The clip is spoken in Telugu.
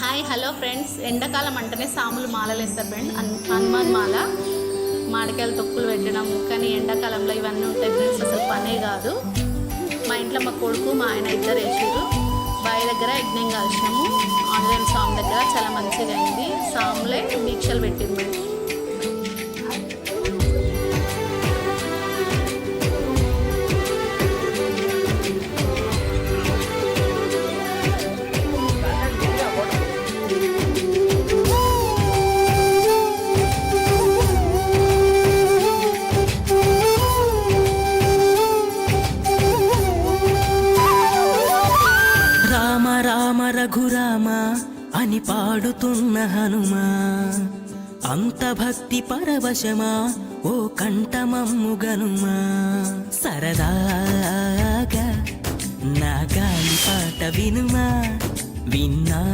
హాయ్ హలో ఫ్రెండ్స్, ఎండాకాలం అంటేనే సాములు మాలలు వేస్తారు ఫ్రెండ్. హనుమాన్ మాల, మామిడికాయలు తొక్కులు పెట్టడం. కానీ ఎండాకాలంలో ఇవన్నీ ఉంటాయి ఫ్రెండ్స్, అసలు పనే కాదు. మా ఇంట్లో మా కొడుకు మా ఆయన ఇద్దరు వేసారు. బావి దగ్గర యజ్ఞం కాల్చినాము. ఆంజనేయ స్వామి దగ్గర చాలా మంచిగా అయింది. సాములే దీక్షలు పెట్టింది. రామ రఘురామ అని పాడుతున్న హనుమా, అంత భక్తి పరవశమా ఓ కంఠమమ్ము గనుమా. సరదాగా నా గాలి పాట వినుమా, విన్నా